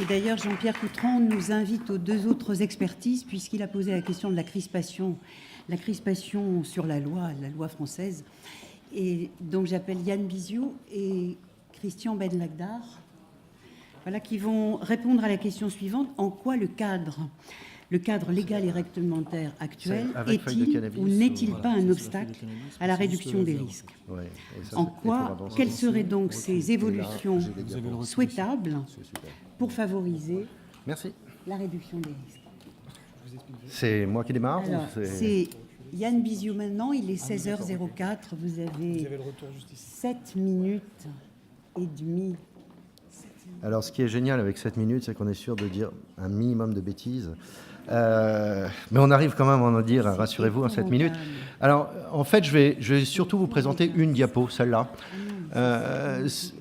Et d'ailleurs, Jean-Pierre Coutran nous invite aux deux autres expertises, puisqu'il a posé la question de la crispation sur la loi française. Et donc j'appelle Yann Biziou et Christian Ben-Lagdar, voilà, qui vont répondre à la question suivante: en quoi le cadre légal et réglementaire actuel est-il ou n'est-il pas un obstacle à la réduction des risques? En quoi, quelles seraient donc ces évolutions souhaitables pour favoriser la réduction des risques? C'est moi qui démarre? C'est Yann Biziou maintenant, il est 16h04, vous avez 7 minutes et demie. Alors, ce qui est génial avec 7 minutes, c'est qu'on est sûr de dire un minimum de bêtises. Mais on arrive quand même à en dire, rassurez-vous, en 7 minutes. Alors, en fait, je vais surtout vous présenter une diapo, celle-là.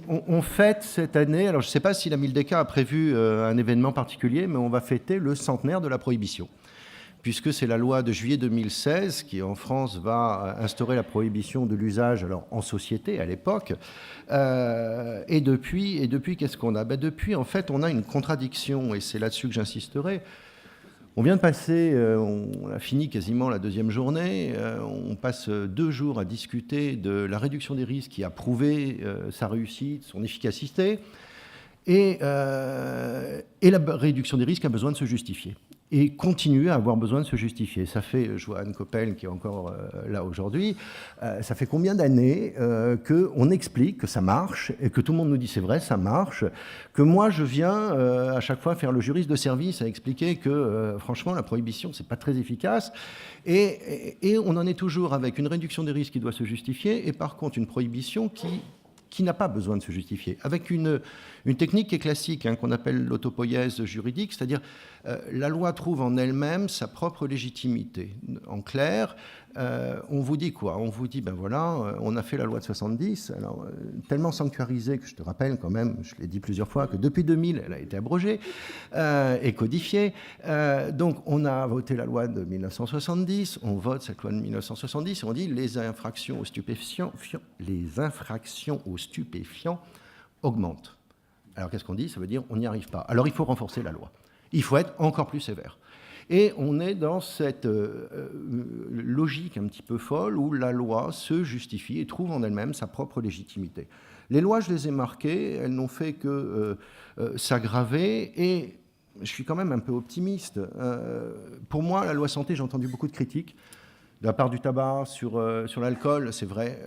On fête cette année, alors je ne sais pas si la Mildeka a prévu un événement particulier, mais on va fêter le centenaire de la prohibition, puisque c'est la loi de juillet 2016 qui, en France, va instaurer la prohibition de l'usage, alors en société à l'époque. Et depuis, qu'est-ce qu'on a? Depuis, en fait, on a une contradiction, et c'est là-dessus que j'insisterai. On vient de passer, on a fini quasiment la deuxième journée, on passe 2 jours à discuter de la réduction des risques qui a prouvé sa réussite, son efficacité, et la réduction des risques a besoin de se justifier et continue à avoir besoin de se justifier. Ça fait, je vois Anne Coppel qui est encore là aujourd'hui, ça fait combien d'années qu'on explique que ça marche et que tout le monde nous dit c'est vrai, ça marche, que moi je viens à chaque fois faire le juriste de service à expliquer que franchement la prohibition c'est pas très efficace et on en est toujours avec une réduction des risques qui doit se justifier et par contre une prohibition qui n'a pas besoin de se justifier, avec une technique qui est classique, qu'on appelle l'autopoïèse juridique, c'est-à-dire la loi trouve en elle-même sa propre légitimité. En clair, on vous dit quoi? On vous dit, ben voilà, on a fait la loi de 70, alors, tellement sanctuarisée que je te rappelle quand même, je l'ai dit plusieurs fois, que depuis 2000, elle a été abrogée et codifiée. Donc on a voté la loi de 1970, on vote cette loi de 1970 et on dit les infractions aux stupéfiants augmentent. Alors qu'est-ce qu'on dit? Ça veut dire on n'y arrive pas. Alors il faut renforcer la loi. Il faut être encore plus sévère. Et on est dans cette logique un petit peu folle où la loi se justifie et trouve en elle-même sa propre légitimité. Les lois, je les ai marquées, elles n'ont fait que s'aggraver et je suis quand même un peu optimiste. Pour moi, la loi santé, j'ai entendu beaucoup de critiques de la part du tabac, sur l'alcool, c'est vrai,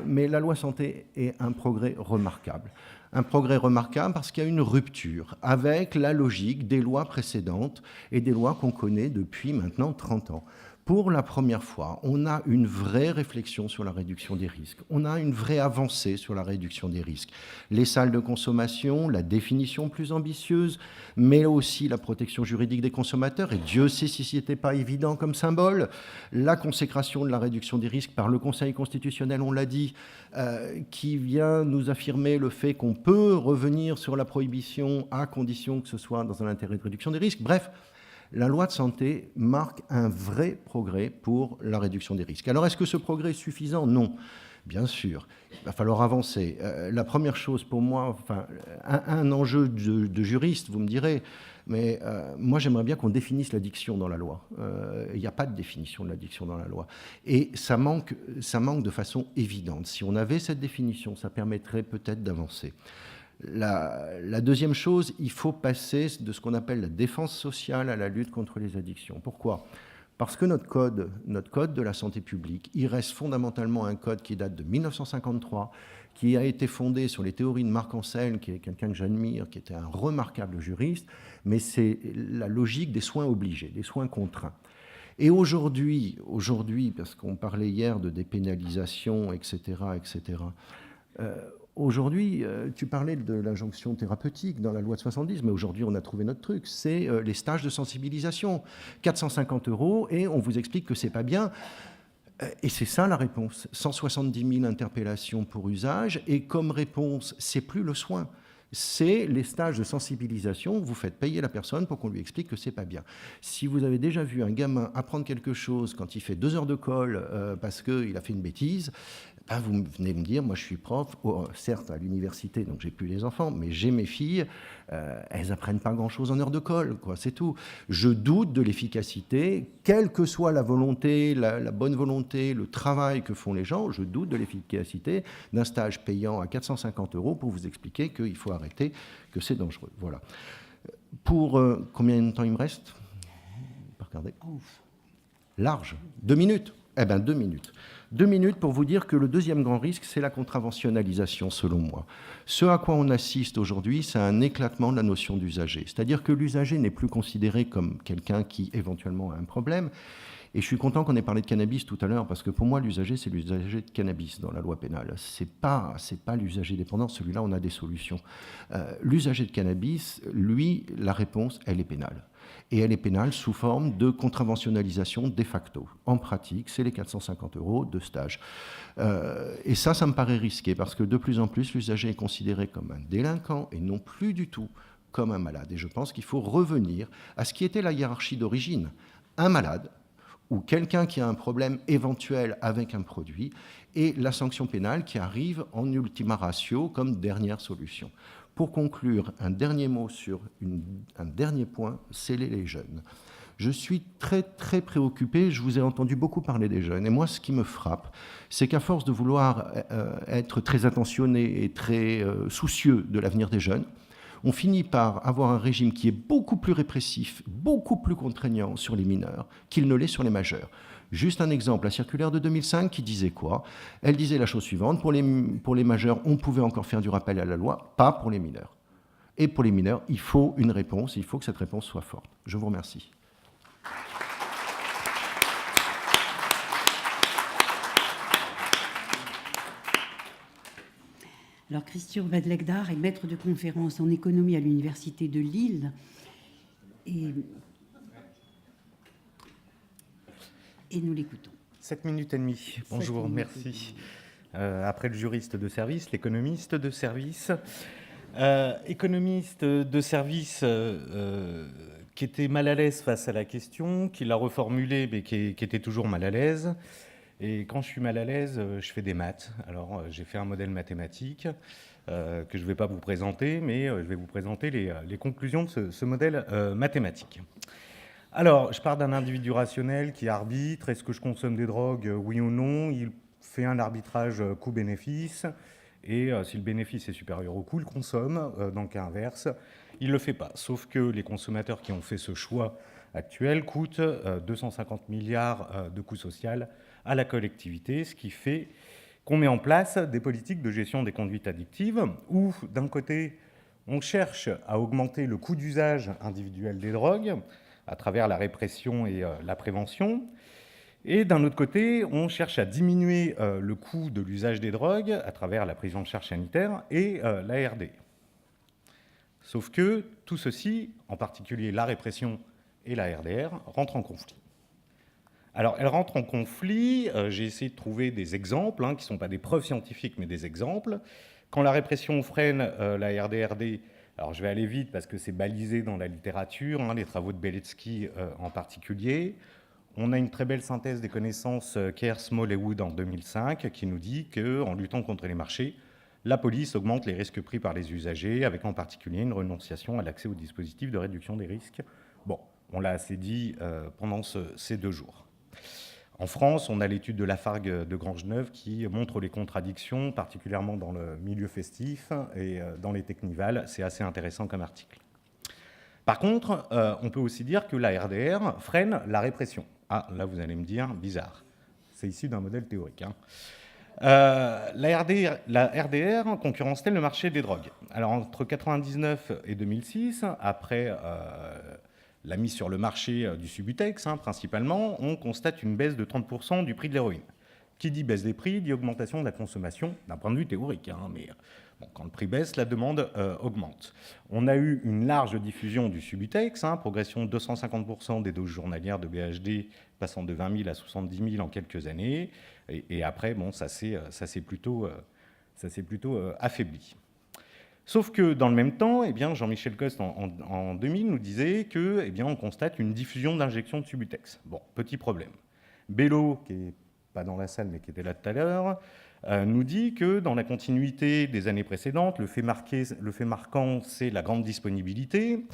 mais la loi santé est un progrès remarquable. Un progrès remarquable parce qu'il y a une rupture avec la logique des lois précédentes et des lois qu'on connaît depuis maintenant 30 ans. Pour la première fois, on a une vraie réflexion sur la réduction des risques. On a une vraie avancée sur la réduction des risques. Les salles de consommation, la définition plus ambitieuse, mais aussi la protection juridique des consommateurs, et Dieu sait si ce n'était pas évident comme symbole, la consécration de la réduction des risques par le Conseil constitutionnel, on l'a dit, qui vient nous affirmer le fait qu'on peut revenir sur la prohibition à condition que ce soit dans un intérêt de réduction des risques. Bref, la loi de santé marque un vrai progrès pour la réduction des risques. Alors, est-ce que ce progrès est suffisant? Non, bien sûr. Il va falloir avancer. La première chose pour moi, enfin, un enjeu de juriste, vous me direz, mais moi j'aimerais bien qu'on définisse l'addiction dans la loi. Il n'y a pas de définition de l'addiction dans la loi. Et ça manque de façon évidente. Si on avait cette définition, ça permettrait peut-être d'avancer. La deuxième chose, il faut passer de ce qu'on appelle la défense sociale à la lutte contre les addictions. Pourquoi? Parce que notre code de la santé publique, il reste fondamentalement un code qui date de 1953, qui a été fondé sur les théories de Marc Ancel, qui est quelqu'un que j'admire, qui était un remarquable juriste, mais c'est la logique des soins obligés, des soins contraints. Et aujourd'hui, parce qu'on parlait hier de dépénalisation, etc., aujourd'hui, tu parlais de l'injonction thérapeutique dans la loi de 70, mais aujourd'hui, on a trouvé notre truc. C'est les stages de sensibilisation. 450 € et on vous explique que c'est pas bien. Et c'est ça la réponse. 170 000 interpellations pour usage. Et comme réponse, c'est plus le soin. c'est les stages de sensibilisation où vous faites payer la personne pour qu'on lui explique que c'est pas bien. Si vous avez déjà vu un gamin apprendre quelque chose quand il fait 2 heures de colle parce qu'il a fait une bêtise, ben vous venez me dire, moi je suis prof, certes à l'université, donc j'ai plus les enfants, mais j'ai mes filles, elles apprennent pas grand-chose en heure de colle, quoi, c'est tout. Je doute de l'efficacité, quelle que soit la volonté, la bonne volonté, le travail que font les gens, je doute de l'efficacité d'un stage payant à 450 € pour vous expliquer qu'il faut arrêter, que c'est dangereux. Voilà. Pour combien de temps il me reste? Regardez. Large. 2 minutes. Eh bien, 2 minutes. 2 minutes pour vous dire que le deuxième grand risque, c'est la contraventionnalisation, selon moi. Ce à quoi on assiste aujourd'hui, c'est un éclatement de la notion d'usager. C'est-à-dire que l'usager n'est plus considéré comme quelqu'un qui, éventuellement, a un problème. Et je suis content qu'on ait parlé de cannabis tout à l'heure, parce que pour moi, l'usager, c'est l'usager de cannabis dans la loi pénale. C'est pas l'usager dépendant. Celui-là, on a des solutions. L'usager de cannabis, lui, la réponse, elle est pénale. Et elle est pénale sous forme de contraventionnalisation de facto. En pratique, c'est les 450 € de stage. Et ça me paraît risqué, parce que de plus en plus, l'usager est considéré comme un délinquant et non plus du tout comme un malade. Et je pense qu'il faut revenir à ce qui était la hiérarchie d'origine. Un malade, ou quelqu'un qui a un problème éventuel avec un produit, et la sanction pénale qui arrive en ultima ratio comme dernière solution. Pour conclure, un dernier mot sur un dernier point, c'est les jeunes. Je suis très, très préoccupé, je vous ai entendu beaucoup parler des jeunes, et moi, ce qui me frappe, c'est qu'à force de vouloir être très attentionné et très soucieux de l'avenir des jeunes, on finit par avoir un régime qui est beaucoup plus répressif, beaucoup plus contraignant sur les mineurs qu'il ne l'est sur les majeurs. Juste un exemple, la circulaire de 2005 qui disait quoi? Elle disait la chose suivante, pour les majeurs, on pouvait encore faire du rappel à la loi, pas pour les mineurs. Et pour les mineurs, il faut une réponse, il faut que cette réponse soit forte. Je vous remercie. Alors, Christian Badlegdar est maître de conférence en économie à l'Université de Lille. Et nous l'écoutons. 7 minutes et demie. Bonjour, merci. Après le juriste de service, l'économiste de service. Économiste de service qui était mal à l'aise face à la question, qui l'a reformulée, mais qui était toujours mal à l'aise. Et quand je suis mal à l'aise, je fais des maths. Alors, j'ai fait un modèle mathématique que je ne vais pas vous présenter, mais je vais vous présenter les conclusions de ce modèle mathématique. Alors, je pars d'un individu rationnel qui arbitre. Est-ce que je consomme des drogues, oui ou non? Il fait un arbitrage coût-bénéfice. Et si le bénéfice est supérieur au coût, il consomme. Dans le cas inverse, il ne le fait pas. Sauf que les consommateurs qui ont fait ce choix actuel coûtent 250 milliards de coût social à la collectivité, ce qui fait qu'on met en place des politiques de gestion des conduites addictives où, d'un côté, on cherche à augmenter le coût d'usage individuel des drogues à travers la répression et la prévention. Et d'un autre côté, on cherche à diminuer le coût de l'usage des drogues à travers la prise en charge sanitaire et la RD. Sauf que tout ceci, en particulier la répression et la RDR, rentrent en conflit. Alors, elles rentrent en conflit. J'ai essayé de trouver des exemples, qui ne sont pas des preuves scientifiques, mais des exemples. Quand la répression freine la RDRD, alors je vais aller vite parce que c'est balisé dans la littérature, les travaux de Beletsky en particulier. On a une très belle synthèse des connaissances Kerr, Small et Wood en 2005 qui nous dit qu'en luttant contre les marchés, la police augmente les risques pris par les usagers, avec en particulier une renonciation à l'accès aux dispositifs de réduction des risques. Bon, on l'a assez dit pendant ces 2 jours. En France, on a l'étude de Lafargue de Grangeneuve qui montre les contradictions, particulièrement dans le milieu festif et dans les technivals. C'est assez intéressant comme article. Par contre, on peut aussi dire que la RDR freine la répression. Ah, là, vous allez me dire, bizarre. C'est issu d'un modèle théorique. La RDR concurrence-t-elle le marché des drogues? Alors, entre 1999 et 2006, après la mise sur le marché du Subutex, principalement, on constate une baisse de 30% du prix de l'héroïne. Qui dit baisse des prix, dit augmentation de la consommation, d'un point de vue théorique. Mais bon, quand le prix baisse, la demande augmente. On a eu une large diffusion du Subutex, progression de 250% des doses journalières de BHD, passant de 20 000 à 70 000 en quelques années. Et après, bon, ça s'est plutôt affaibli. Sauf que dans le même temps, eh bien, Jean-Michel Coste, en 2000, nous disait que, eh bien, on constate une diffusion d'injection de Subutex. Bon, petit problème. Bello, qui n'est pas dans la salle, mais qui était là tout à l'heure, nous dit que dans la continuité des années précédentes, le fait marquant, c'est la grande disponibilité,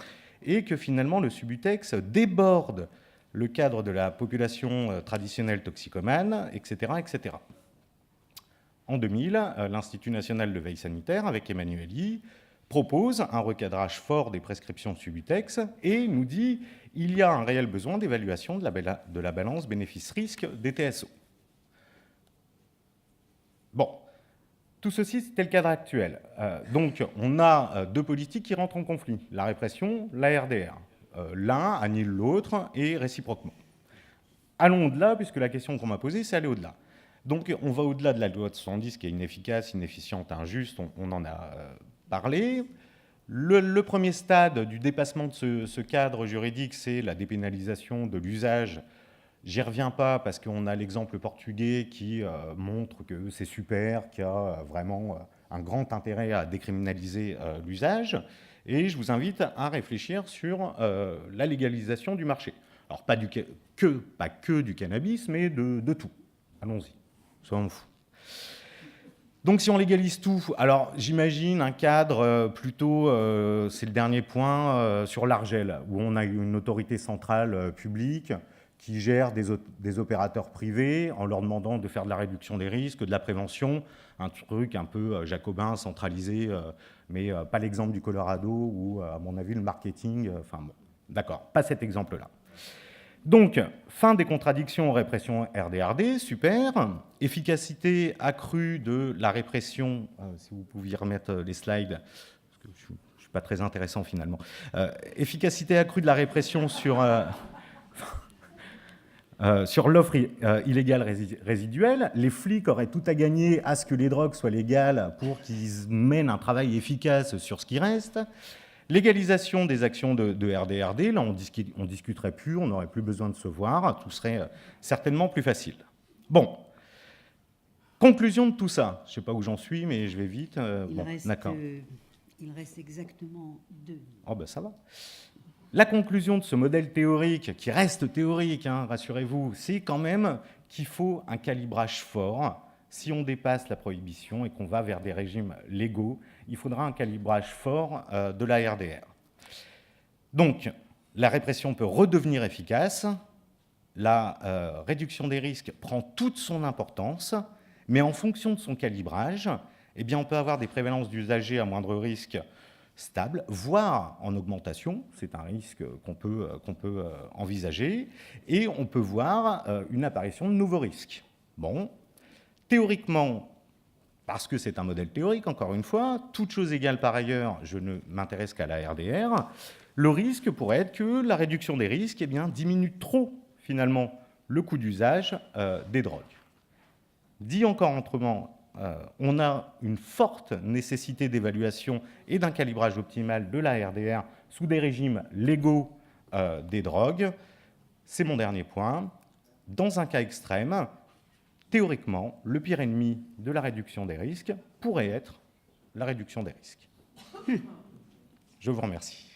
et que finalement, le Subutex déborde le cadre de la population traditionnelle toxicomane, etc., etc. En 2000, l'Institut national de veille sanitaire, avec Emmanuelli, propose un recadrage fort des prescriptions Subutex et nous dit qu'il y a un réel besoin d'évaluation de la balance bénéfice-risque des TSO. Bon, tout ceci, c'était le cadre actuel. Donc, on a deux politiques qui rentrent en conflit, la répression, la RDR. L'un annule l'autre et réciproquement. Allons au-delà, puisque la question qu'on m'a posée, c'est aller au-delà. Donc, on va au-delà de la loi de 70, qui est inefficace, inefficiente, injuste, on en a parlé. Le premier stade du dépassement de ce cadre juridique, c'est la dépénalisation de l'usage. J'y reviens pas parce qu'on a l'exemple portugais qui montre que c'est super, qu'il y a vraiment un grand intérêt à décriminaliser l'usage. Et je vous invite à réfléchir sur la légalisation du marché. Alors, pas que du cannabis, mais de tout. Allons-y, soyons fous. Donc, si on légalise tout, alors j'imagine un cadre plutôt, c'est le dernier point, sur l'Argel, où on a une autorité centrale publique qui gère des opérateurs privés en leur demandant de faire de la réduction des risques, de la prévention, un truc un peu jacobin, centralisé, mais pas l'exemple du Colorado où, à mon avis, le marketing... Enfin bon, d'accord, pas cet exemple-là. Donc, fin des contradictions répression RDRD, super. Efficacité accrue de la répression, si vous pouviez remettre les slides, parce que je ne suis pas très intéressant finalement. Efficacité accrue de la répression sur l'offre illégale résiduelle. Les flics auraient tout à gagner à ce que les drogues soient légales pour qu'ils mènent un travail efficace sur ce qui reste. Légalisation des actions de RDRD, là on discuterait plus, on n'aurait plus besoin de se voir, tout serait certainement plus facile. Bon, conclusion de tout ça, je ne sais pas où j'en suis, mais je vais vite. Il reste exactement 2 minutes. Oh ben ça va. La conclusion de ce modèle théorique, qui reste théorique, hein, rassurez-vous, c'est quand même qu'il faut un calibrage fort. Si on dépasse la prohibition et qu'on va vers des régimes légaux, il faudra un calibrage fort de la RDR. Donc, la répression peut redevenir efficace, la réduction des risques prend toute son importance, mais en fonction de son calibrage, eh bien, on peut avoir des prévalences d'usagers à moindre risque stables, voire en augmentation, c'est un risque qu'on peut envisager, et on peut voir une apparition de nouveaux risques. Bon. Théoriquement, parce que c'est un modèle théorique, encore une fois, toute chose égale par ailleurs, je ne m'intéresse qu'à la RDR, le risque pourrait être que la réduction des risques diminue trop, finalement, le coût d'usage des drogues. Dit encore autrement, on a une forte nécessité d'évaluation et d'un calibrage optimal de la RDR sous des régimes légaux des drogues. C'est mon dernier point. Dans un cas extrême, théoriquement, le pire ennemi de la réduction des risques pourrait être la réduction des risques. Je vous remercie.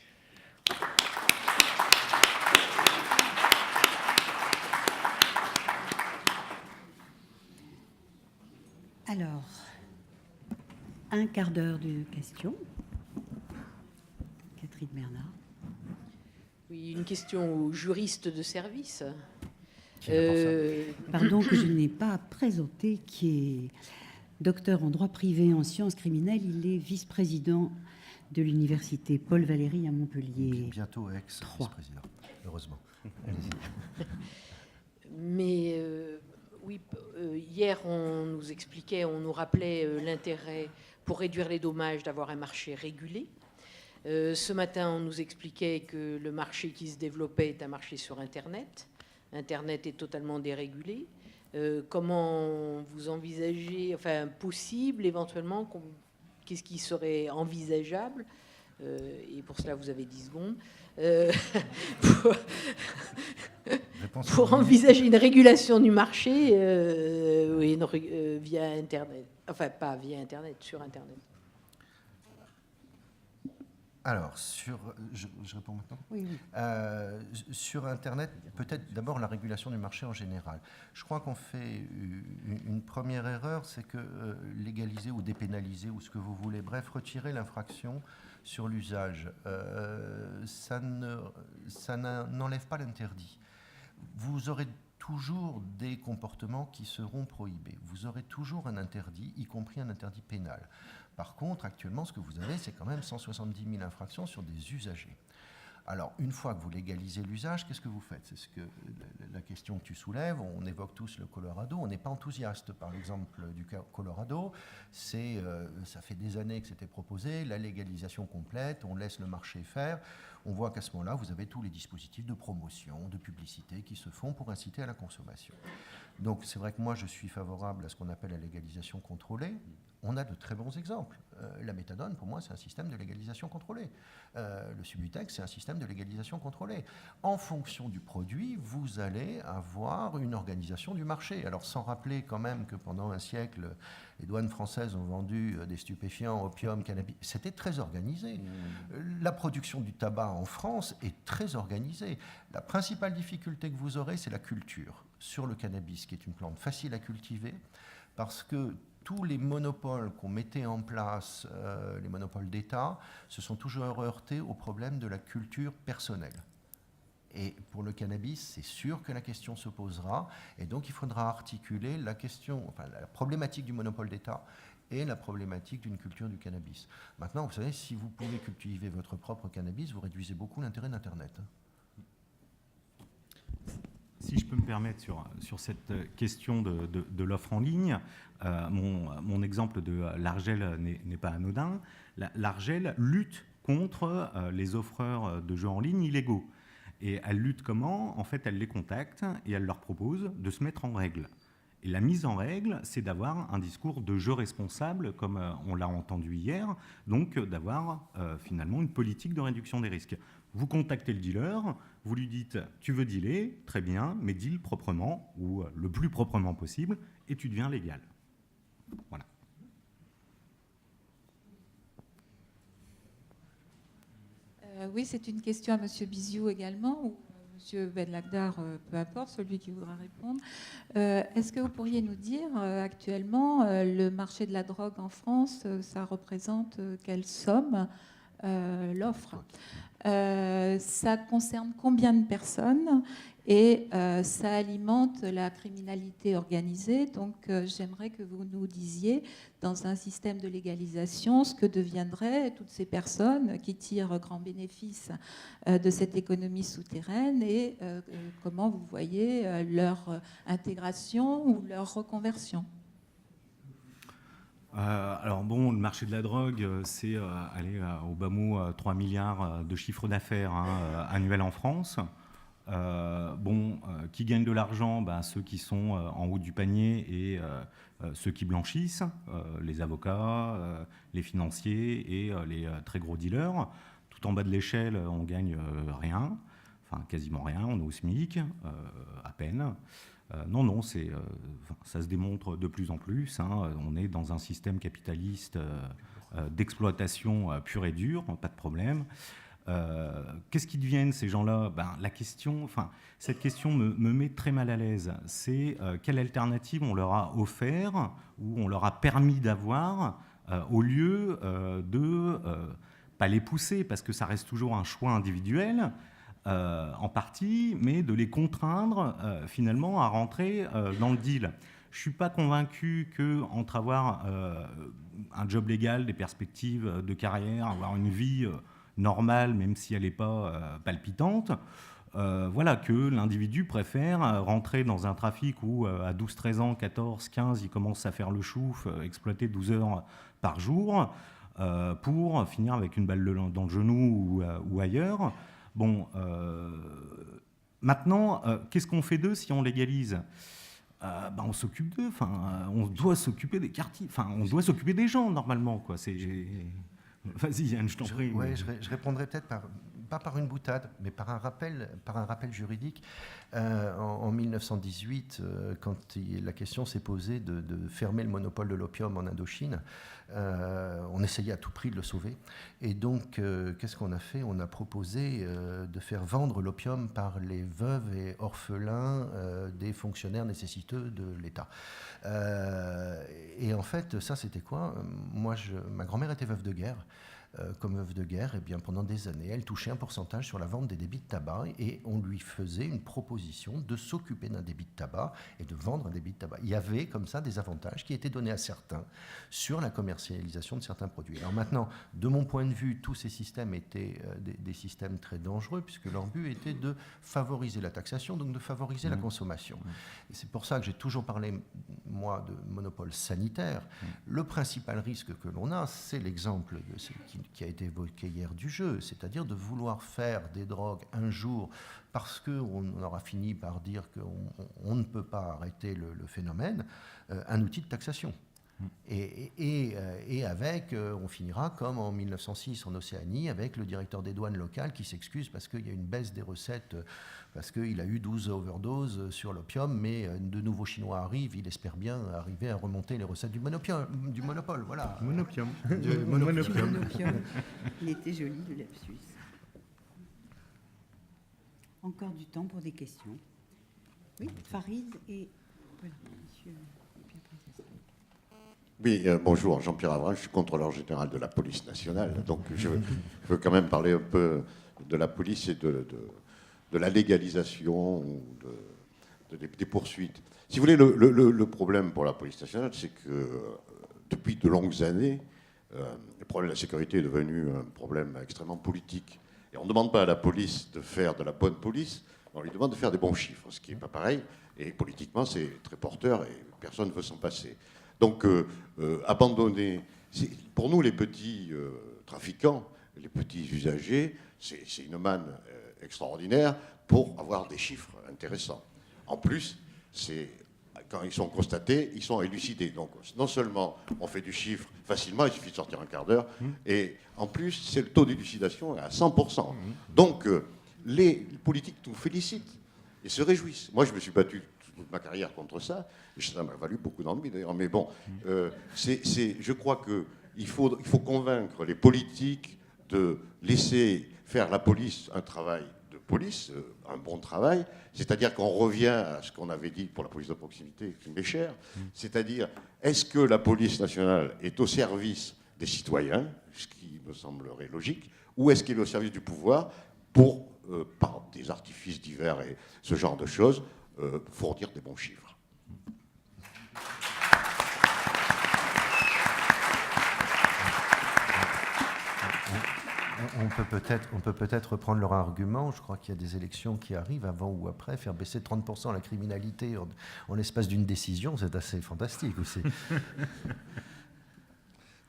Alors, un quart d'heure de questions. Catherine Bernard. Oui, une question aux juristes de service. Pardon, que je n'ai pas présenté, qui est docteur en droit privé en sciences criminelles. Il est vice-président de l'université Paul Valéry à Montpellier. Bientôt ex-vice-président, heureusement. Mais oui, hier, on nous expliquait, on nous rappelait l'intérêt pour réduire les dommages d'avoir un marché régulé. Ce matin, on nous expliquait que le marché qui se développait est un marché sur Internet. Internet est totalement dérégulé. Comment vous envisagez, enfin possible éventuellement, qu'est-ce qui serait envisageable, et pour cela vous avez 10 secondes, pour envisager une régulation du marché via Internet, enfin pas via Internet, sur Internet. Alors, je réponds maintenant. Oui, oui. Sur Internet, peut-être d'abord la régulation du marché en général. Je crois qu'on fait une première erreur, c'est que légaliser ou dépénaliser ou ce que vous voulez, bref, retirer l'infraction sur l'usage, ça n'enlève pas l'interdit. Vous aurez toujours des comportements qui seront prohibés. Vous aurez toujours un interdit, y compris un interdit pénal. Par contre, actuellement, ce que vous avez, c'est quand même 170 000 infractions sur des usagers. Alors, une fois que vous légalisez l'usage, qu'est-ce que vous faites? C'est ce que la question que tu soulèves. On évoque tous le Colorado. On n'est pas enthousiaste par l'exemple du Colorado. Ça fait des années que c'était proposé, la légalisation complète, on laisse le marché faire. On voit qu'à ce moment-là, vous avez tous les dispositifs de promotion, de publicité qui se font pour inciter à la consommation. Donc, c'est vrai que moi, je suis favorable à ce qu'on appelle la légalisation contrôlée. On a de très bons exemples. La méthadone, pour moi, c'est un système de légalisation contrôlée. Le Subutex, c'est un système de légalisation contrôlée. En fonction du produit, vous allez avoir une organisation du marché. Alors, sans rappeler quand même que pendant un siècle, les douanes françaises ont vendu des stupéfiants, opium, cannabis. C'était très organisé. La production du tabac en France est très organisée. La principale difficulté que vous aurez, c'est la culture sur le cannabis, qui est une plante facile à cultiver, parce que tous les monopoles qu'on mettait en place, les monopoles d'État, se sont toujours heurtés au problème de la culture personnelle. Et pour le cannabis, c'est sûr que la question se posera, et donc il faudra articuler la problématique du monopole d'État et la problématique d'une culture du cannabis. Maintenant, vous savez, si vous pouvez cultiver votre propre cannabis, vous réduisez beaucoup l'intérêt d'Internet. Si je peux me permettre sur cette question de l'offre en ligne, mon exemple de l'Argel n'est pas anodin. L'Argel lutte contre les offreurs de jeux en ligne illégaux. Et elle lutte comment? En fait, elle les contacte et elle leur propose de se mettre en règle. Et la mise en règle, c'est d'avoir un discours de jeu responsable, comme on l'a entendu hier, donc d'avoir finalement une politique de réduction des risques. Vous contactez le dealer, vous lui dites « tu veux dealer, très bien, mais deal proprement, ou le plus proprement possible, et tu deviens légal ». Voilà. Oui, c'est une question à M. Biziou également, ou M. Benlagdar, peu importe, celui qui voudra répondre. Est-ce que vous pourriez nous dire, actuellement, le marché de la drogue en France, ça représente quelle somme, l'offre? Ça concerne combien de personnes et ça alimente la criminalité organisée. Donc j'aimerais que vous nous disiez, dans un système de légalisation, ce que deviendraient toutes ces personnes qui tirent grand bénéfice de cette économie souterraine et comment vous voyez leur intégration ou leur reconversion. Alors bon, le marché de la drogue, c'est au bas mot 3 milliards de chiffre d'affaires annuel en France. Qui gagnent de l'argent? Ceux qui sont en haut du panier et ceux qui blanchissent, les avocats, les financiers et les très gros dealers. Tout en bas de l'échelle, on gagne rien, enfin quasiment rien, on est au SMIC, à peine. Non, ça se démontre de plus en plus. On est dans un système capitaliste d'exploitation pure et dure, pas de problème. Qu'est-ce qu'ils deviennent ces gens-là? Cette question me met très mal à l'aise. C'est quelle alternative on leur a offert ou on leur a permis d'avoir au lieu de pas les pousser, parce que ça reste toujours un choix individuel. En partie, mais de les contraindre finalement à rentrer dans le deal. Je ne suis pas convaincu qu'entre avoir un job légal, des perspectives de carrière, avoir une vie normale, même si elle n'est pas palpitante, que l'individu préfère rentrer dans un trafic où à 12, 13 ans, 14, 15, il commence à faire le chouf, exploiter 12 heures par jour, pour finir avec une balle dans le genou ou ailleurs. Maintenant, qu'est-ce qu'on fait d'eux si on légalise? On s'occupe d'eux. On doit s'occuper des quartiers. On doit s'occuper des gens normalement, quoi. Vas-y, Yann, je t'en prie. Je répondrai peut-être pas par une boutade, mais par un rappel juridique. En 1918, quand la question s'est posée de fermer le monopole de l'opium en Indochine, on essayait à tout prix de le sauver. Et donc, qu'est-ce qu'on a fait? On a proposé de faire vendre l'opium par les veuves et orphelins des fonctionnaires nécessiteux de l'État. Et en fait, ça, c'était quoi? Moi, ma grand-mère était veuve de guerre. Comme veuve de guerre, eh bien, pendant des années, elle touchait un pourcentage sur la vente des débits de tabac et on lui faisait une proposition de s'occuper d'un débit de tabac et de vendre un débit de tabac. Il y avait comme ça des avantages qui étaient donnés à certains sur la commercialisation de certains produits. Alors maintenant, de mon point de vue, tous ces systèmes étaient des systèmes très dangereux puisque leur but était de favoriser la taxation, donc de favoriser la consommation. Et c'est pour ça que j'ai toujours parlé, moi, de monopole sanitaire. Le principal risque que l'on a, c'est l'exemple qui a été évoqué hier du jeu, c'est-à-dire de vouloir faire des drogues un jour parce qu'on aura fini par dire qu'on ne peut pas arrêter le phénomène, un outil de taxation. Et avec, on finira comme en 1906 en Océanie, avec le directeur des douanes locales qui s'excuse parce qu'il y a une baisse des recettes, parce qu'il a eu 12 overdoses sur l'opium, mais de nouveaux Chinois arrivent, il espère bien arriver à remonter les recettes du monopole, voilà. Monopium. Monopium. Il était joli, le lapsus. Encore du temps pour des questions. Oui, Farid et... Voilà, monsieur... Oui, bonjour, Jean-Pierre Avrin, je suis contrôleur général de la police nationale, donc je veux quand même parler un peu de la police et de la légalisation ou des poursuites. Si vous voulez, le problème pour la police nationale, c'est que depuis de longues années, le problème de la sécurité est devenu un problème extrêmement politique. Et on ne demande pas à la police de faire de la bonne police, on lui demande de faire des bons chiffres, ce qui n'est pas pareil. Et politiquement, c'est très porteur et personne ne veut s'en passer. Donc, abandonner... Pour nous, les petits trafiquants, les petits usagers, c'est une manne extraordinaire pour avoir des chiffres intéressants. En plus, quand ils sont constatés, ils sont élucidés. Donc, non seulement on fait du chiffre facilement, il suffit de sortir un quart d'heure, et en plus, c'est le taux d'élucidation à 100%. Donc, les politiques nous félicitent et se réjouissent. Moi, je me suis battu toute ma carrière contre ça, et ça m'a valu beaucoup d'ennuis d'ailleurs. Mais bon, je crois qu'il faut convaincre les politiques de laisser faire la police un travail de police, un bon travail, c'est-à-dire qu'on revient à ce qu'on avait dit pour la police de proximité qui m'est chère, c'est-à-dire est-ce que la police nationale est au service des citoyens, ce qui me semblerait logique, ou est-ce qu'elle est au service du pouvoir pour, par des artifices divers et ce genre de choses, fournir des bons chiffres. On peut peut-être reprendre leur argument. Je crois qu'il y a des élections qui arrivent avant ou après. Faire baisser de 30% la criminalité en l'espace d'une décision, c'est assez fantastique aussi.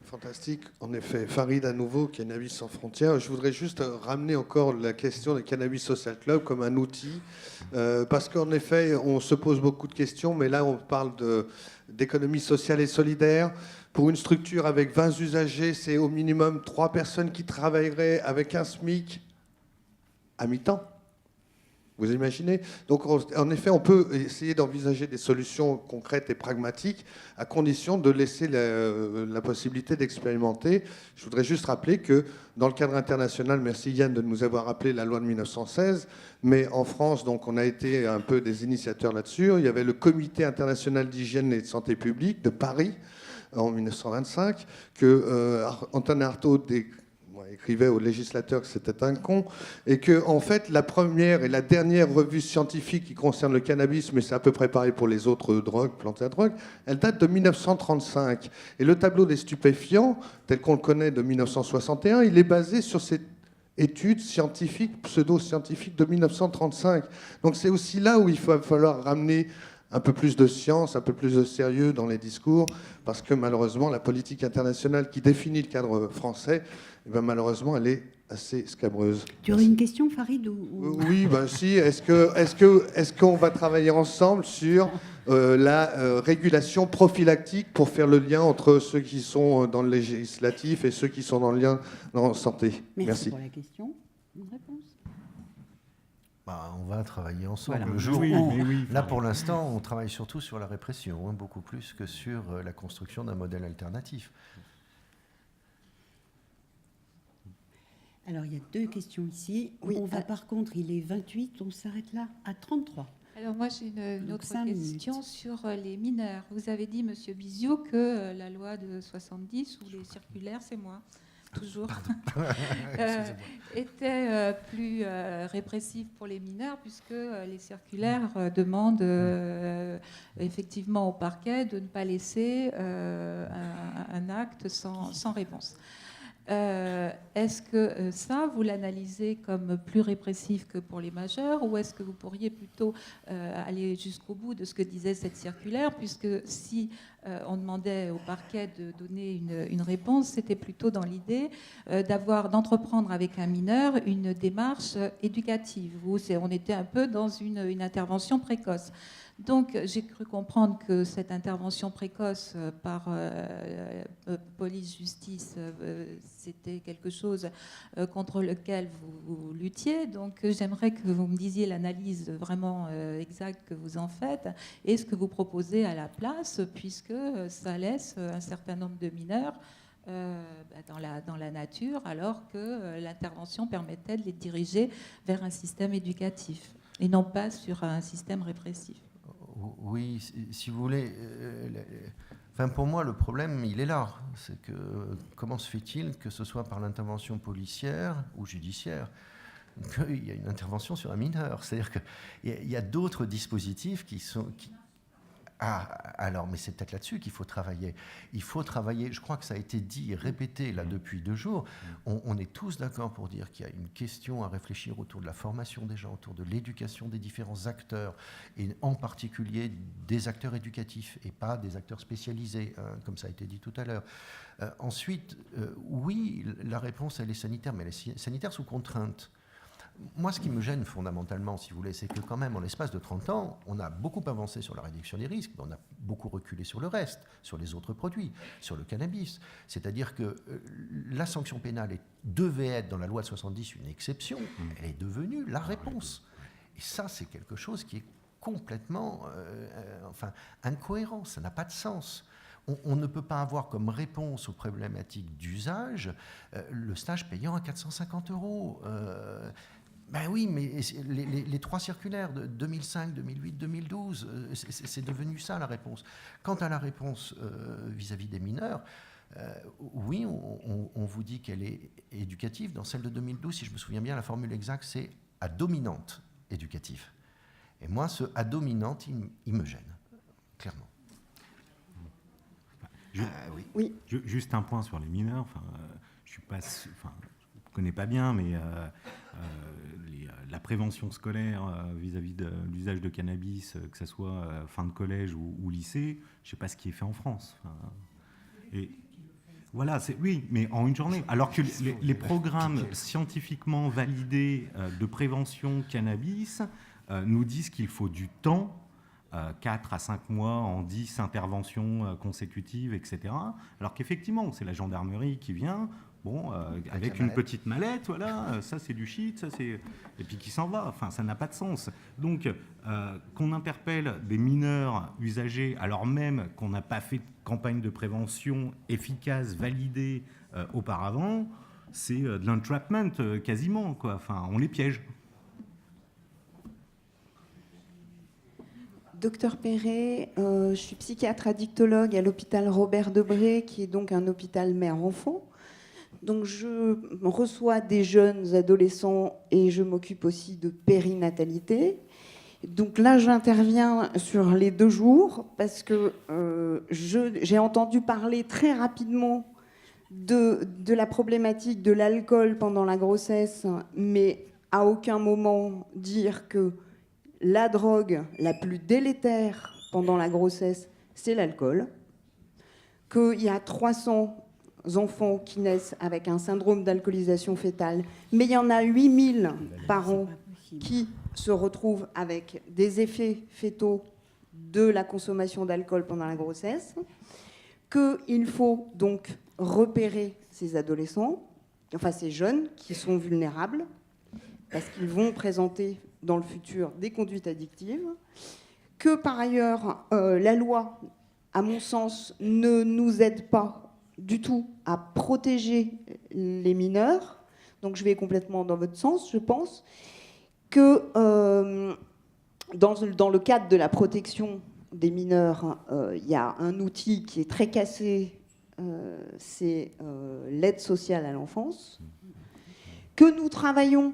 Fantastique, en effet. Farid à nouveau, Cannabis sans frontières. Je voudrais juste ramener encore la question des Cannabis Social Club comme un outil, parce qu'en effet, on se pose beaucoup de questions, mais là, on parle d'économie sociale et solidaire. Pour une structure avec 20 usagers, c'est au minimum 3 personnes qui travailleraient avec un SMIC à mi-temps. Vous imaginez? Donc, en effet, on peut essayer d'envisager des solutions concrètes et pragmatiques à condition de laisser la possibilité d'expérimenter. Je voudrais juste rappeler que dans le cadre international, merci Yann de nous avoir rappelé la loi de 1916, mais en France, donc, on a été un peu des initiateurs là-dessus. Il y avait le Comité international d'hygiène et de santé publique de Paris en 1925, que Antonin Artaud écrivait aux législateurs que c'était un con, et que en fait la première et la dernière revue scientifique qui concerne le cannabis, mais c'est à peu près pareil pour les autres drogues, plantes à drogue, elle date de 1935. Et le tableau des stupéfiants, tel qu'on le connaît de 1961, il est basé sur cette étude scientifique, pseudo-scientifique de 1935. Donc c'est aussi là où il va falloir ramener un peu plus de science, un peu plus de sérieux dans les discours, parce que malheureusement, la politique internationale qui définit le cadre français, eh bien, malheureusement, elle est assez scabreuse. Tu aurais une question, Farid Oui, ben si. Est-ce qu'on va travailler ensemble sur la régulation prophylactique pour faire le lien entre ceux qui sont dans le législatif et ceux qui sont dans le lien dans la santé? Merci pour la question. Une réponse? Bah, on va travailler ensemble. Voilà. Le jour Oui, où- mais oui, là, pour l'instant, on travaille surtout sur la répression, hein, beaucoup plus que sur la construction d'un modèle alternatif. Alors, il y a 2 questions ici. Oui, On va par contre, il est 28, on s'arrête là à 33. Alors moi j'ai une Donc, autre 5 question minutes. sur les mineurs. Vous avez dit, Monsieur Biziou, que la loi de 70 ou les circulaires, c'est moi, toujours, était plus répressive pour les mineurs, puisque les circulaires demandent effectivement au parquet de ne pas laisser un acte sans réponse. Est-ce que ça, vous l'analysez comme plus répressif que pour les majeurs, ou est-ce que vous pourriez plutôt aller jusqu'au bout de ce que disait cette circulaire, puisque si on demandait au parquet de donner une réponse, c'était plutôt dans l'idée d'entreprendre avec un mineur une démarche éducative, où on était un peu dans une intervention précoce. Donc, j'ai cru comprendre que cette intervention précoce par police-justice, c'était quelque chose contre lequel vous luttiez. Donc, j'aimerais que vous me disiez l'analyse vraiment exacte que vous en faites et ce que vous proposez à la place, puisque ça laisse un certain nombre de mineurs dans la nature, alors que l'intervention permettait de les diriger vers un système éducatif et non pas sur un système répressif. Oui, si vous voulez. Enfin, pour moi, le problème, il est là. C'est que comment se fait-il que ce soit par l'intervention policière ou judiciaire qu'il y a une intervention sur un mineur? C'est-à-dire qu'il y a d'autres dispositifs qui sont... Ah, alors, mais c'est peut-être là-dessus qu'il faut travailler. Il faut travailler, je crois que ça a été dit et répété là depuis 2 jours, on est tous d'accord pour dire qu'il y a une question à réfléchir autour de la formation des gens, autour de l'éducation des différents acteurs, et en particulier des acteurs éducatifs et pas des acteurs spécialisés, hein, comme ça a été dit tout à l'heure. Ensuite, oui, la réponse, elle est sanitaire, mais elle est sanitaire sous contrainte. Moi, ce qui me gêne fondamentalement, si vous voulez, c'est que quand même, en l'espace de 30 ans, on a beaucoup avancé sur la réduction des risques, mais on a beaucoup reculé sur le reste, sur les autres produits, sur le cannabis. C'est-à-dire que la sanction pénale devait être, dans la loi de 70, une exception. Elle est devenue la réponse. Et ça, c'est quelque chose qui est complètement incohérent. Ça n'a pas de sens. On ne peut pas avoir comme réponse aux problématiques d'usage le stage payant à 450 €. Ben oui, mais les 3 circulaires de 2005, 2008, 2012, c'est devenu ça la réponse. Quant à la réponse vis-à-vis des mineurs, oui, on vous dit qu'elle est éducative. Dans celle de 2012, si je me souviens bien, la formule exacte, c'est à dominante éducative. Et moi, ce à dominante, il me gêne, clairement. Oui. Juste un point sur les mineurs. Je suis pas, je connais pas bien, mais la prévention scolaire vis-à-vis de l'usage de cannabis, que ce soit fin de collège ou lycée, je sais pas ce qui est fait en France. Et voilà, oui, mais en une journée. Alors que les programmes scientifiquement validés de prévention cannabis nous disent qu'il faut du temps. 4 à 5 mois en 10 interventions consécutives, etc. Alors qu'effectivement, c'est la gendarmerie qui vient, avec une petite mallette, voilà, ça c'est du shit, ça c'est... Et puis qui s'en va, enfin ça n'a pas de sens. Donc qu'on interpelle des mineurs usagers, alors même qu'on n'a pas fait de campagne de prévention efficace, validée auparavant, c'est de l'entrapment quasiment, quoi. Enfin, on les piège. Docteur Perret, je suis psychiatre addictologue à l'hôpital Robert Debré, qui est donc un hôpital mère-enfant. Donc je reçois des jeunes adolescents et je m'occupe aussi de périnatalité. Donc là, j'interviens sur les 2 jours parce que j'ai entendu parler très rapidement de la problématique de l'alcool pendant la grossesse, mais à aucun moment dire que la drogue la plus délétère pendant la grossesse, c'est l'alcool. Qu'il y a 300 enfants qui naissent avec un syndrome d'alcoolisation fœtale, mais il y en a 8000 par an qui se retrouvent avec des effets fœtaux de la consommation d'alcool pendant la grossesse. Qu'il faut donc repérer ces adolescents, enfin ces jeunes qui sont vulnérables, parce qu'ils vont présenter dans le futur des conduites addictives, que par ailleurs, la loi, à mon sens, ne nous aide pas du tout à protéger les mineurs. Donc je vais complètement dans votre sens, je pense, que dans le cadre de la protection des mineurs, il y a un outil qui est très cassé, c'est l'aide sociale à l'enfance, que nous travaillons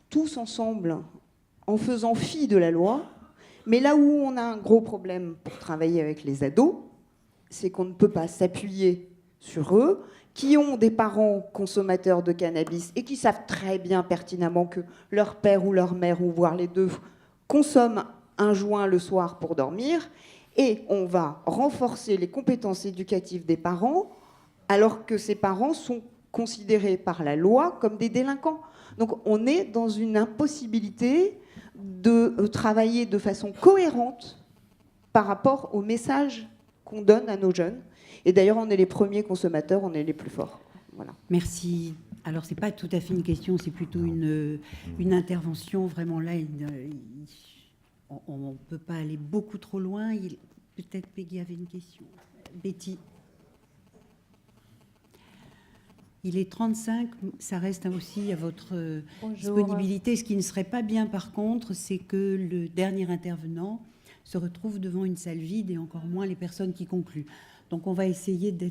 tous ensemble en faisant fi de la loi, mais là où on a un gros problème pour travailler avec les ados, c'est qu'on ne peut pas s'appuyer sur eux, qui ont des parents consommateurs de cannabis et qui savent très bien pertinemment que leur père ou leur mère, ou voire les deux, consomment un joint le soir pour dormir, et on va renforcer les compétences éducatives des parents, alors que ces parents sont considérés par la loi comme des délinquants. Donc on est dans une impossibilité de travailler de façon cohérente par rapport au message qu'on donne à nos jeunes. Et d'ailleurs, on est les premiers consommateurs, on est les plus forts. Voilà. Merci. Alors, ce n'est pas tout à fait une question, c'est plutôt une intervention. Vraiment, là, on ne peut pas aller beaucoup trop loin. Peut-être Peggy avait une question. Betty. Il est 35, ça reste aussi à votre disponibilité. Ce qui ne serait pas bien, par contre, c'est que le dernier intervenant se retrouve devant une salle vide et encore moins les personnes qui concluent. Donc on va essayer de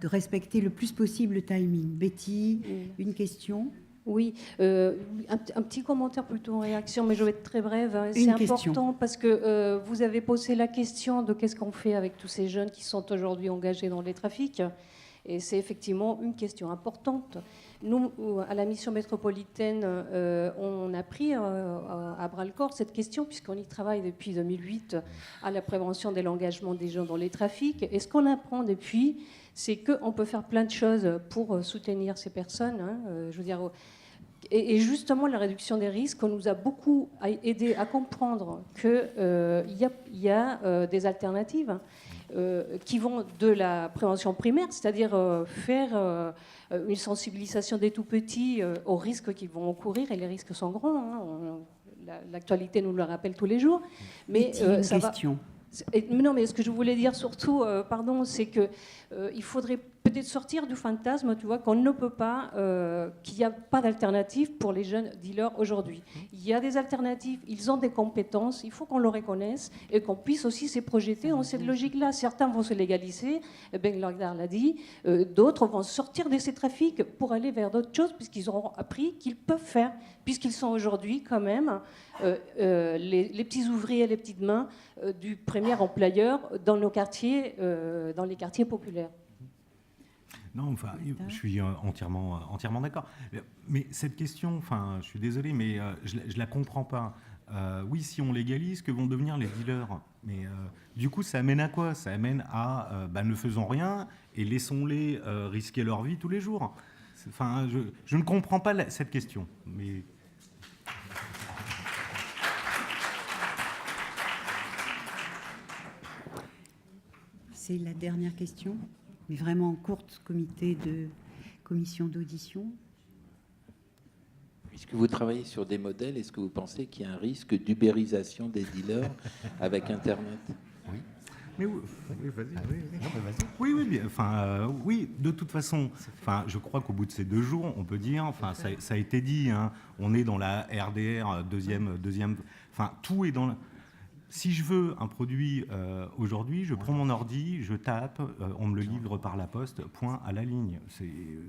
respecter le plus possible le timing. Betty, une question ? Oui, un petit commentaire plutôt en réaction, mais je vais être très brève. C'est important parce que vous avez posé la question de qu'est-ce qu'on fait avec tous ces jeunes qui sont aujourd'hui engagés dans les trafics. Et c'est effectivement une question importante. Nous, à la mission métropolitaine, on a pris à bras-le-corps cette question, puisqu'on y travaille depuis 2008 à la prévention de l'engagement des jeunes dans les trafics. Et ce qu'on apprend depuis, c'est qu'on peut faire plein de choses pour soutenir ces personnes. Je veux dire, et justement, la réduction des risques, on nous a beaucoup aidé à comprendre qu'il y a des alternatives. Qui vont de la prévention primaire, c'est-à-dire faire une sensibilisation des tout-petits aux risques qu'ils vont encourir, et les risques sont grands. L'actualité nous le rappelle tous les jours. Mais ça question. Non, mais ce que je voulais dire surtout, c'est qu'il faudrait peut-être sortir du fantasme, tu vois, qu'on ne peut pas, qu'il n'y a pas d'alternative pour les jeunes dealers aujourd'hui. Il y a des alternatives, ils ont des compétences, il faut qu'on le reconnaisse et qu'on puisse aussi se projeter dans cette logique-là. Certains vont se légaliser, Ben Lagdar l'a dit, d'autres vont sortir de ces trafics pour aller vers d'autres choses, puisqu'ils auront appris qu'ils peuvent faire, puisqu'ils sont aujourd'hui quand même les petits ouvriers, les petites mains du premier employeur dans nos quartiers, dans les quartiers populaires. Non, enfin, je suis entièrement d'accord. Mais cette question, enfin, je suis désolé, mais je la comprends pas. Oui, si on légalise, que vont devenir les dealers ? Mais du coup, ça amène à quoi ? Ça amène à ne faisons rien et laissons-les risquer leur vie tous les jours. Enfin, je ne comprends pas cette question. Mais c'est la dernière question. Mais vraiment en courte commission d'audition. Puisque vous travaillez sur des modèles, est-ce que vous pensez qu'il y a un risque d'ubérisation des dealers avec Internet ? Oui. Mais oui, vas-y. Oui, oui, de toute façon, je crois qu'au bout de ces 2 jours, on peut dire, ça a été dit, hein, on est dans la RDR deuxième, tout est dans Si je veux un produit aujourd'hui, je prends mon ordi, je tape, on me le livre par la poste, point à la ligne.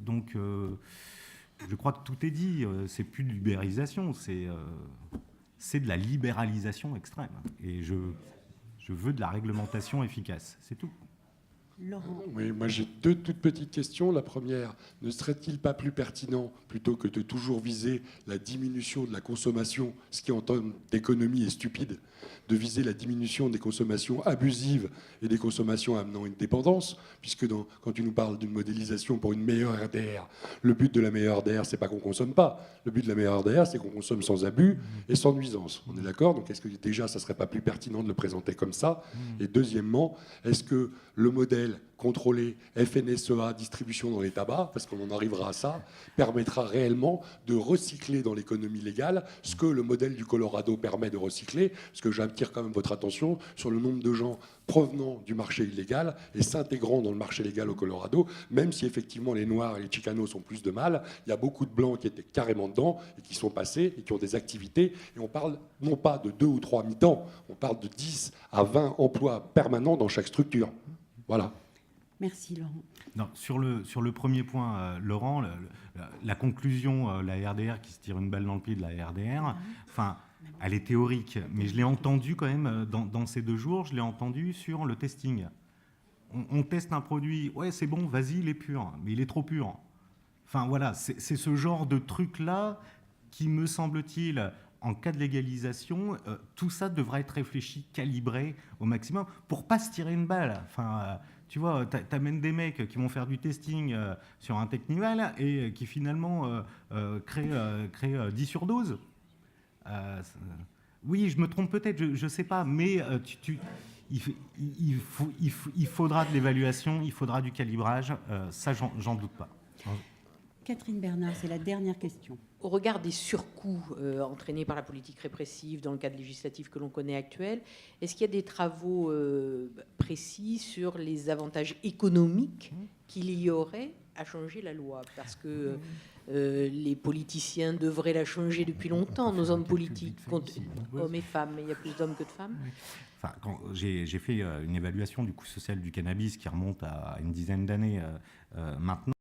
Donc, je crois que tout est dit. C'est plus de l'ubérisation, c'est de la libéralisation extrême. Et je veux de la réglementation efficace. C'est tout. Laurent. Oui, moi j'ai 2 toutes petites questions. La première, ne serait-il pas plus pertinent, plutôt que de toujours viser la diminution de la consommation, ce qui en termes d'économie est stupide, de viser la diminution des consommations abusives et des consommations amenant une dépendance, puisque quand tu nous parles d'une modélisation pour une meilleure RDR, le but de la meilleure RDR, c'est pas qu'on consomme pas. Le but de la meilleure RDR, c'est qu'on consomme sans abus et sans nuisance. On est d'accord ? Donc est-ce que déjà, ça serait pas plus pertinent de le présenter comme ça ? Et deuxièmement, est-ce que le modèle modèle contrôlé, FNSEA, distribution dans les tabacs, parce qu'on en arrivera à ça, permettra réellement de recycler dans l'économie légale ce que le modèle du Colorado permet de recycler, parce que j'attire quand même votre attention sur le nombre de gens provenant du marché illégal et s'intégrant dans le marché légal au Colorado, même si effectivement les Noirs et les Chicanos ont plus de mal, il y a beaucoup de Blancs qui étaient carrément dedans et qui sont passés et qui ont des activités, et on parle non pas de 2 ou 3 mi-temps, on parle de 10 à 20 emplois permanents dans chaque structure. Voilà. Merci Laurent. Non, sur le premier point, Laurent, la conclusion, la RDR qui se tire une balle dans le pied de la RDR, enfin, elle est théorique, mais je l'ai entendue quand même dans ces 2 jours, je l'ai entendue sur le testing. On teste un produit, ouais c'est bon, vas-y, il est pur, mais il est trop pur. Enfin voilà, c'est ce genre de truc-là qui, me semble-t-il, en cas de légalisation, tout ça devra être réfléchi, calibré au maximum pour pas se tirer une balle. Enfin, tu vois, t'amènes des mecs qui vont faire du testing sur un Technival et qui finalement créent 10 surdoses. Oui, je me trompe peut-être, je sais pas, mais il faudra de l'évaluation, il faudra du calibrage, ça j'en doute pas. Catherine Bernard, c'est la dernière question. Au regard des surcoûts entraînés par la politique répressive dans le cadre législatif que l'on connaît actuel, est-ce qu'il y a des travaux précis sur les avantages économiques qu'il y aurait à changer la loi? Parce que les politiciens devraient la changer depuis longtemps, nos hommes politiques, hommes et femmes, mais il y a plus d'hommes que de femmes. Enfin, j'ai fait une évaluation du coût social du cannabis qui remonte à une dizaine d'années maintenant.